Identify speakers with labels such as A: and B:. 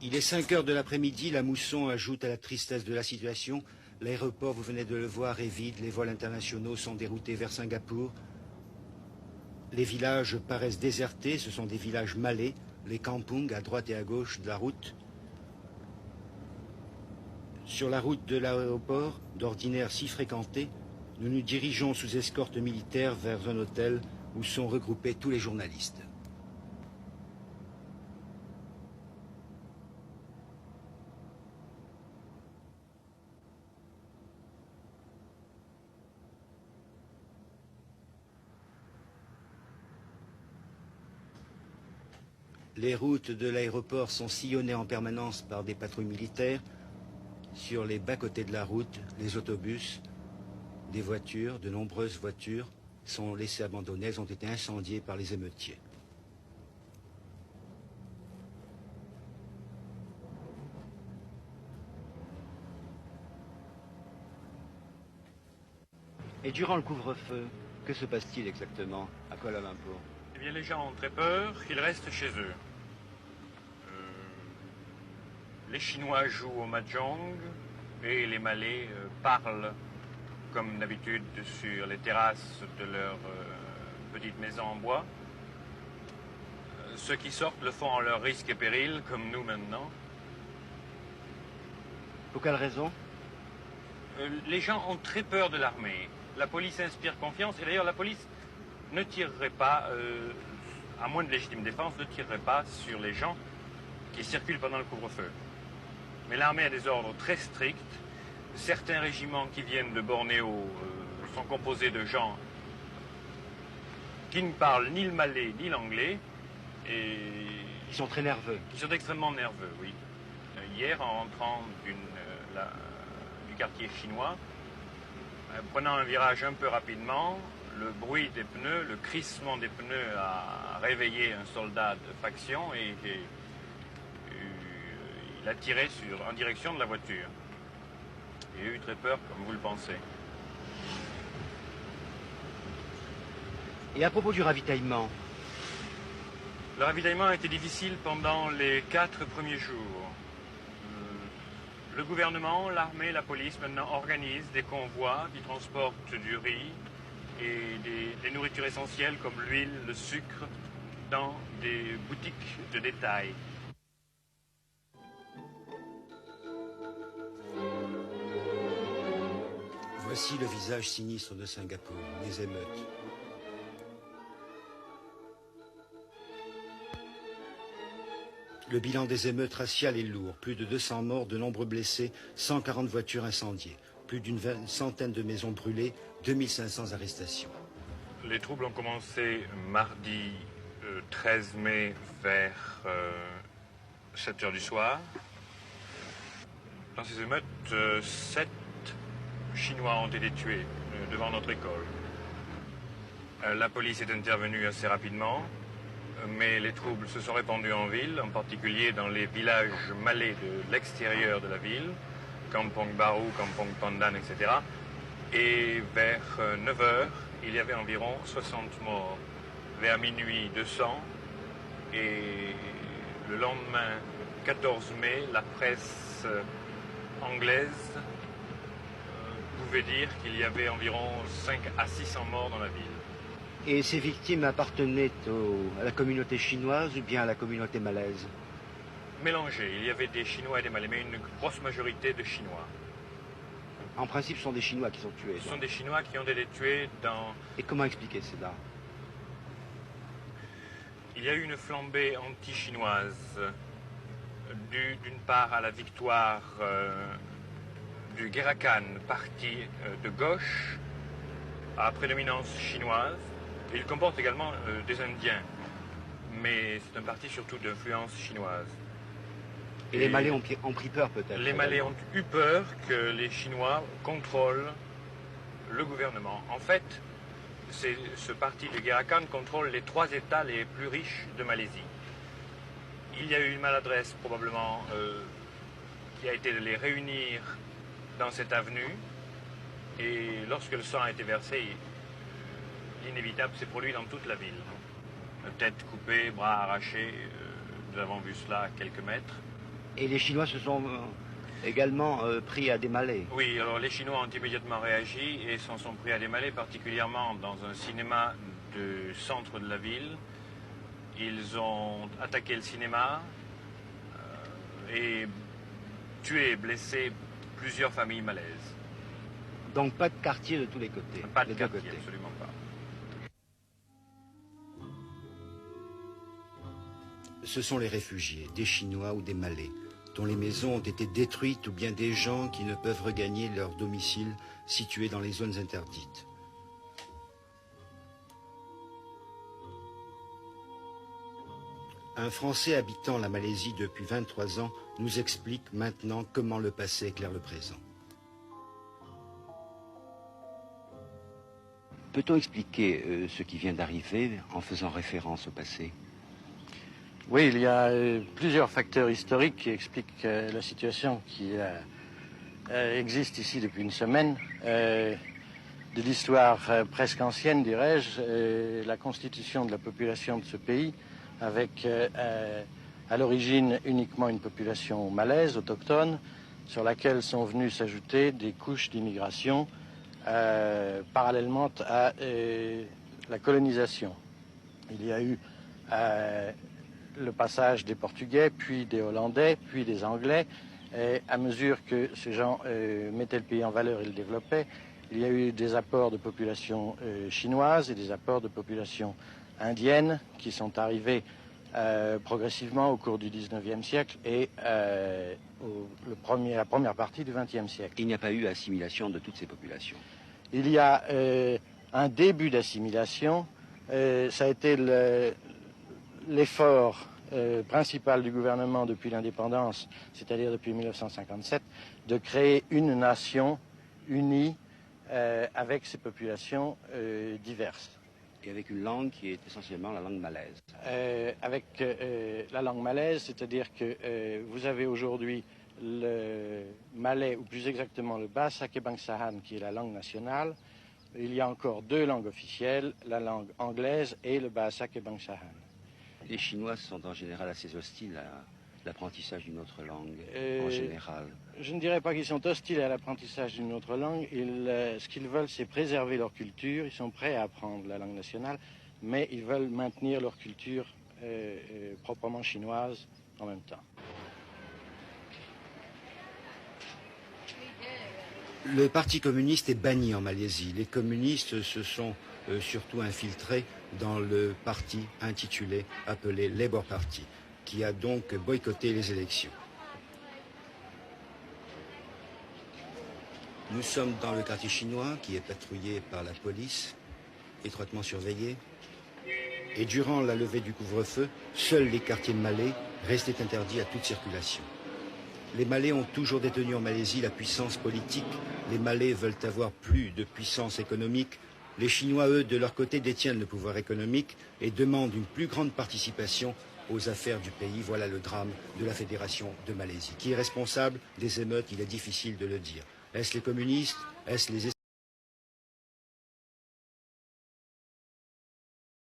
A: Il est 5 heures de l'après-midi, la mousson ajoute à la tristesse de la situation. L'aéroport, vous venez de le voir, est vide, les vols internationaux sont déroutés vers Singapour. Les villages paraissent désertés, ce sont des villages malais, les kampungs à droite et à gauche de la route. Sur la route de l'aéroport, d'ordinaire si fréquentée, nous nous dirigeons sous escorte militaire vers un hôtel où sont regroupés tous les journalistes. Les routes de l'aéroport sont sillonnées en permanence par des patrouilles militaires. Sur les bas-côtés de la route, les autobus, des voitures, de nombreuses voitures, sont laissées abandonnées. Elles ont été incendiées par les émeutiers. Et durant le couvre-feu, que se passe-t-il exactement à Kuala Lumpur?
B: Eh bien, les gens ont très peur qu'ils restent chez eux. Les Chinois jouent au mahjong et les Malais parlent, comme d'habitude, sur les terrasses de leur petite maison en bois. Ceux qui sortent le font en leur risque et péril, comme nous maintenant.
A: Pour quelle raison?
B: Les gens ont très peur de l'armée. La police inspire confiance, et d'ailleurs la police ne tirerait pas, à moins de légitime défense, ne tirerait pas sur les gens qui circulent pendant le couvre-feu. Mais l'armée a des ordres très stricts. Certains régiments qui viennent de Bornéo sont composés de gens qui ne parlent ni le malais ni l'anglais. Et
A: Ils sont très nerveux.
B: Ils sont extrêmement nerveux, oui. Hier, en rentrant du quartier chinois, prenant un virage un peu rapidement, le bruit des pneus, le crissement des pneus a réveillé un soldat de faction et il a tiré en direction de la voiture. Il a eu très peur, comme vous le pensez.
A: Et à propos du ravitaillement?
B: Le ravitaillement a été difficile pendant les 4 premiers jours. Le gouvernement, l'armée, la police maintenant organisent des convois qui transportent du riz et des nourritures essentielles comme l'huile, le sucre dans des boutiques de détail.
A: Voici le visage sinistre de Singapour, les émeutes. Le bilan des émeutes raciales est lourd. Plus de 200 morts, de nombreux blessés, 140 voitures incendiées, plus d'une centaine de maisons brûlées, 2500 arrestations.
B: Les troubles ont commencé mardi 13 mai vers 7 heures du soir. Dans ces émeutes, 7 Chinois ont été tués devant notre école. La police est intervenue assez rapidement, mais les troubles se sont répandus en ville, en particulier dans les villages malais de l'extérieur de la ville, Kampong Baru, Kampong Pandan, etc. Et vers 9 heures, il y avait environ 60 morts. Vers minuit, 200. Et le lendemain, 14 mai, la presse anglaise pouvait dire qu'il y avait environ 5 à 600 morts dans la ville.
A: Et ces victimes appartenaient à la communauté chinoise ou bien à la communauté malaise?
B: Mélangés. Il y avait des Chinois et des Malais, mais une grosse majorité de Chinois.
A: En principe, ce sont des Chinois qui sont tués.
B: Ce sont des Chinois qui ont été tués dans...
A: Et comment expliquer cela?
B: Il y a eu une flambée anti-chinoise, due d'une part à la victoire du Gerakan, parti de gauche, à prédominance chinoise. Il comporte également des Indiens, mais c'est un parti surtout d'influence chinoise.
A: Et les Malais ont pris peur peut-être?
B: Les Malais ont eu peur que les Chinois contrôlent le gouvernement. En fait, ce parti de Gerakan contrôle les 3 États les plus riches de Malaisie. Il y a eu une maladresse probablement qui a été de les réunir dans cette avenue. Et lorsque le sang a été versé, l'inévitable s'est produit dans toute la ville. Tête coupée, bras arrachés, nous avons vu cela à quelques mètres.
A: Et les Chinois se sont également pris à des Malais.
B: Oui, alors les Chinois ont immédiatement réagi et s'en sont pris à des Malais, particulièrement dans un cinéma du centre de la ville. Ils ont attaqué le cinéma et tué et blessé plusieurs familles malaises.
A: Donc pas de quartier de tous les côtés.
B: Pas de quartier, absolument pas.
A: Ce sont les réfugiés, des Chinois ou des Malais, dont les maisons ont été détruites ou bien des gens qui ne peuvent regagner leur domicile situé dans les zones interdites. Un Français habitant la Malaisie depuis 23 ans nous explique maintenant comment le passé éclaire le présent. Peut-on expliquer ce qui vient d'arriver en faisant référence au passé?
C: Oui, il y a plusieurs facteurs historiques qui expliquent la situation qui existe ici depuis une semaine. De l'histoire presque ancienne, dirais-je, la constitution de la population de ce pays, avec à l'origine uniquement une population malaise, autochtone, sur laquelle sont venues s'ajouter des couches d'immigration parallèlement à la colonisation. Il y a eu le passage des Portugais, puis des Hollandais, puis des Anglais. Et à mesure que ces gens mettaient le pays en valeur et le développaient, il y a eu des apports de population chinoise et des apports de population indienne qui sont arrivés progressivement au cours du 19e siècle et la première partie du 20e siècle.
A: Il n'y a pas eu assimilation de toutes ces populations.
C: Il y a un début d'assimilation. Ça a été l'effort principal du gouvernement depuis l'indépendance, c'est-à-dire depuis 1957, de créer une nation unie avec ces populations diverses.
A: Et avec une langue qui est essentiellement la langue malaise.
C: Avec la langue malaise, c'est-à-dire que vous avez aujourd'hui le malais, ou plus exactement le Bahasa Kebangsaan, qui est la langue nationale. Il y a encore deux langues officielles, la langue anglaise et le Bahasa Kebangsaan.
A: Les Chinois sont en général assez hostiles à l'apprentissage d'une autre langue, en général.
C: Je ne dirais pas qu'ils sont hostiles à l'apprentissage d'une autre langue. Ce qu'ils veulent, c'est préserver leur culture. Ils sont prêts à apprendre la langue nationale, mais ils veulent maintenir leur culture proprement chinoise en même temps.
A: Le Parti communiste est banni en Malaisie. Les communistes se sont surtout infiltrés dans le parti appelé Labour Party, qui a donc boycotté les élections. Nous sommes dans le quartier chinois qui est patrouillé par la police, étroitement surveillé. Et durant la levée du couvre-feu, seuls les quartiers malais restaient interdits à toute circulation. Les Malais ont toujours détenu en Malaisie la puissance politique. Les Malais veulent avoir plus de puissance économique. Les Chinois, eux, de leur côté, détiennent le pouvoir économique et demandent une plus grande participation aux affaires du pays. Voilà le drame de la Fédération de Malaisie. Qui est responsable des émeutes? Il est difficile de le dire. Est-ce les communistes? Est-ce les